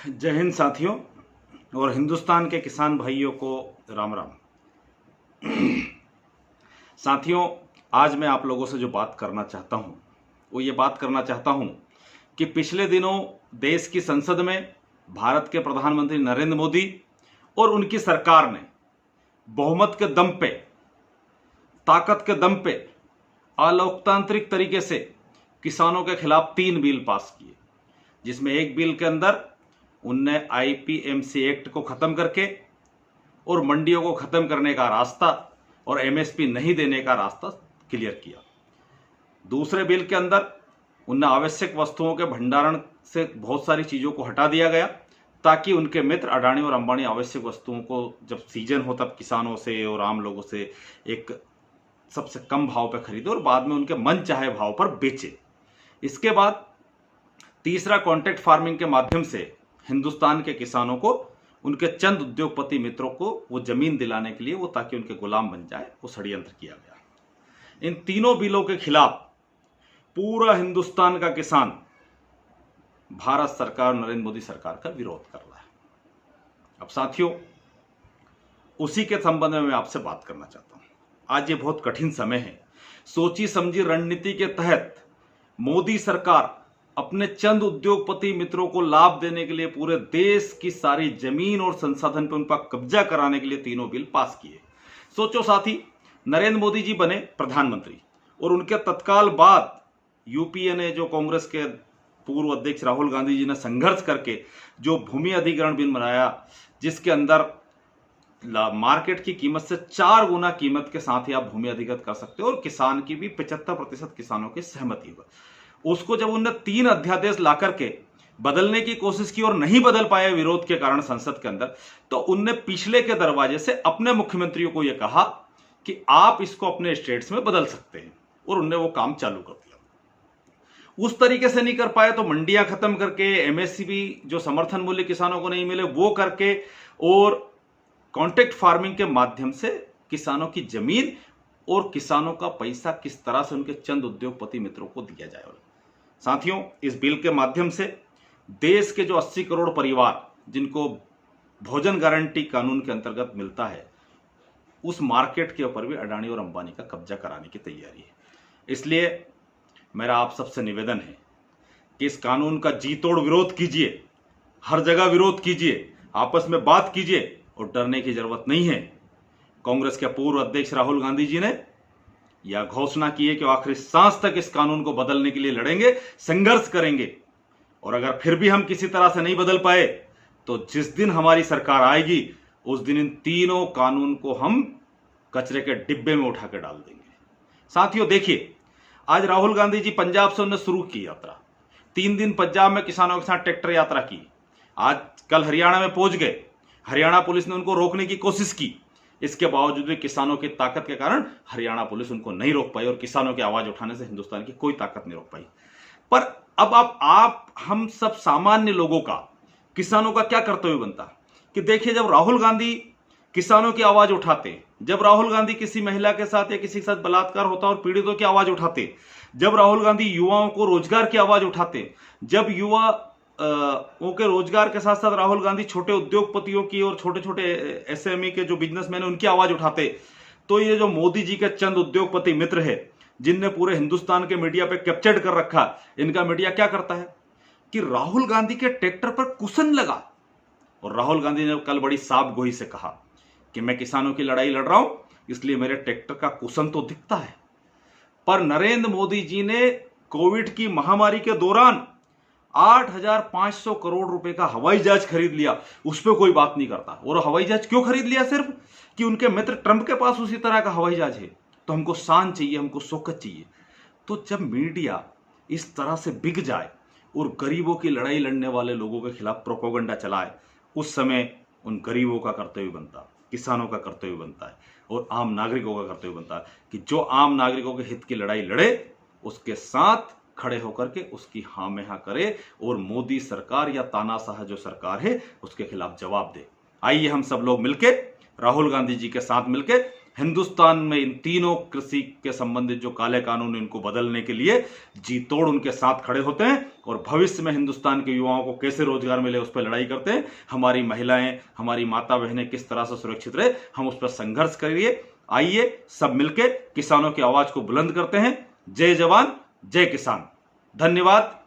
जय हिंद साथियों और हिंदुस्तान के किसान भाइयों को राम राम। साथियों, आज मैं आप लोगों से जो बात करना चाहता हूं वो ये बात करना चाहता हूं कि पिछले दिनों देश की संसद में भारत के प्रधानमंत्री नरेंद्र मोदी और उनकी सरकार ने बहुमत के दम पे, ताकत के दम पे अलोकतांत्रिक तरीके से किसानों के खिलाफ 3 बिल पास किए, जिसमें एक बिल के अंदर उनने आईपीएमसी एक्ट को खत्म करके और मंडियों को खत्म करने का रास्ता और एमएसपी नहीं देने का रास्ता क्लियर किया। दूसरे बिल के अंदर उनने आवश्यक वस्तुओं के भंडारण से बहुत सारी चीजों को हटा दिया गया ताकि उनके मित्र अडानी और अंबानी आवश्यक वस्तुओं को जब सीजन हो तब किसानों से और आम लोगों से एक सबसे कम भाव पर खरीदे और बाद में उनके मन चाहे भाव पर बेचे। इसके बाद तीसरा, कॉन्ट्रैक्ट फार्मिंग के माध्यम से हिंदुस्तान के किसानों को, उनके चंद उद्योगपति मित्रों को वो जमीन दिलाने के लिए वो ताकि उनके गुलाम बन जाए, वो षड्यंत्र किया गया। इन तीनों बिलों के खिलाफ पूरा हिंदुस्तान का किसान भारत सरकार, नरेंद्र मोदी सरकार का विरोध कर रहा है। अब साथियों, उसी के संबंध में मैं आपसे बात करना चाहता हूं। आज ये बहुत कठिन समय है। सोची समझी रणनीति के तहत मोदी सरकार अपने चंद उद्योगपति मित्रों को लाभ देने के लिए पूरे देश की सारी जमीन और संसाधन पर उनका कब्जा कराने के लिए तीनों बिल पास किए। सोचो साथी, नरेंद्र मोदी जी बने प्रधानमंत्री और उनके तत्काल बाद यूपीए ने, जो कांग्रेस के पूर्व अध्यक्ष राहुल गांधी जी ने संघर्ष करके जो भूमि अधिग्रहण बिल बनाया, जिसके अंदर मार्केट की कीमत से 4 गुना कीमत के साथ ही आप भूमि अधिग्रहण कर सकते हो और किसान की भी 75% किसानों की सहमति होगा, उसको जब उनने 3 अध्यादेश ला करके बदलने की कोशिश की और नहीं बदल पाए विरोध के कारण संसद के अंदर, तो उनने पिछले के दरवाजे से अपने मुख्यमंत्रियों को यह कहा कि आप इसको अपने स्टेट्स में बदल सकते हैं और उनने वो काम चालू कर दिया। उस तरीके से नहीं कर पाए तो मंडियां खत्म करके, एमएसपी जो समर्थन मूल्य किसानों को नहीं मिले वो करके, और कॉन्ट्रैक्ट फार्मिंग के माध्यम से किसानों की जमीन और किसानों का पैसा किस तरह से उनके चंद उद्योगपति मित्रों को दिया जाए। साथियों, इस बिल के माध्यम से देश के जो 80 करोड़ परिवार जिनको भोजन गारंटी कानून के अंतर्गत मिलता है, उस मार्केट के ऊपर भी अडानी और अंबानी का कब्जा कराने की तैयारी है। इसलिए मेरा आप सबसे निवेदन है कि इस कानून का जी तोड़ विरोध कीजिए, हर जगह विरोध कीजिए, आपस में बात कीजिए और डरने की जरूरत नहीं है। कांग्रेस के पूर्व अध्यक्ष राहुल गांधी जी ने यह घोषणा की है कि आखिरी सांस तक इस कानून को बदलने के लिए लड़ेंगे, संघर्ष करेंगे, और अगर फिर भी हम किसी तरह से नहीं बदल पाए तो जिस दिन हमारी सरकार आएगी उस दिन इन तीनों कानून को हम कचरे के डिब्बे में उठा के डाल देंगे। साथियों देखिए, आज राहुल गांधी जी पंजाब से उन्होंने शुरू की यात्रा, 3 दिन पंजाब में किसानों के साथ ट्रैक्टर यात्रा की, आज कल हरियाणा में पहुंच गए। हरियाणा पुलिस ने उनको रोकने की कोशिश की, इसके बावजूद भी किसानों की ताकत के कारण हरियाणा पुलिस उनको नहीं रोक पाई और किसानों की आवाज उठाने से हिंदुस्तान की कोई ताकत नहीं रोक पाई। पर अब आप हम सब सामान्य लोगों का, किसानों का क्या कर्तव्य बनता कि देखिए, जब राहुल गांधी किसानों की आवाज उठाते, जब राहुल गांधी किसी महिला के साथ या किसी के साथ बलात्कार होता और पीड़ितों की आवाज उठाते, जब राहुल गांधी युवाओं को रोजगार की आवाज उठाते, जब युवा के रोजगार के साथ साथ राहुल गांधी छोटे उद्योगपतियों की और छोटे छोटे एसएमई के जो बिजनेसमैन उनकी आवाज उठाते, तो ये जो मोदी जी के चंद उद्योगपति मित्र है जिनने पूरे हिंदुस्तान के मीडिया पे कैप्चर्ड कर रखा, इनका मीडिया क्या करता है कि राहुल गांधी के ट्रैक्टर पर कुशन लगा। और राहुल गांधी ने कल बड़ी साफ गोई से कहा कि मैं किसानों की लड़ाई लड़ रहा हूं, इसलिए मेरे ट्रैक्टर का कुशन तो दिखता है। पर नरेंद्र मोदी जी ने कोविड की महामारी के दौरान 8,500 करोड़ रुपए का हवाई जहाज खरीद लिया, उस पर कोई बात नहीं करता। और हवाई जहाज क्यों खरीद लिया? सिर्फ कि उनके मित्र ट्रंप के पास उसी तरह का हवाई जहाज है, तो हमको शान चाहिए, हमको शौकत चाहिए। तो जब मीडिया इस तरह से बिक जाए और गरीबों की लड़ाई लड़ने वाले लोगों के खिलाफ प्रोपेगेंडा चलाए, उस समय उन गरीबों का कर्तव्य बनता, किसानों का कर्तव्य बनता है और आम नागरिकों का कर्तव्य बनता है कि जो आम नागरिकों के हित की लड़ाई लड़े, उसके साथ खड़े होकर के उसकी हाँ में हाँ करे और मोदी सरकार या तानाशाह जो सरकार है उसके खिलाफ जवाब दे। आइए हम सब लोग मिलके राहुल गांधी जी के साथ मिलके हिंदुस्तान में इन तीनों कृषि के संबंधित जो काले कानून इनको बदलने के लिए जी तोड़ उनके साथ खड़े होते हैं और भविष्य में हिंदुस्तान के युवाओं को कैसे रोजगार मिले उस पर लड़ाई करते हैं। हमारी महिलाएं, हमारी माता बहनें किस तरह से सुरक्षित रहे, हम उस पर संघर्ष करिए। आइए सब मिलकर किसानों की आवाज को बुलंद करते हैं। जय जवान, जय किसान। धन्यवाद।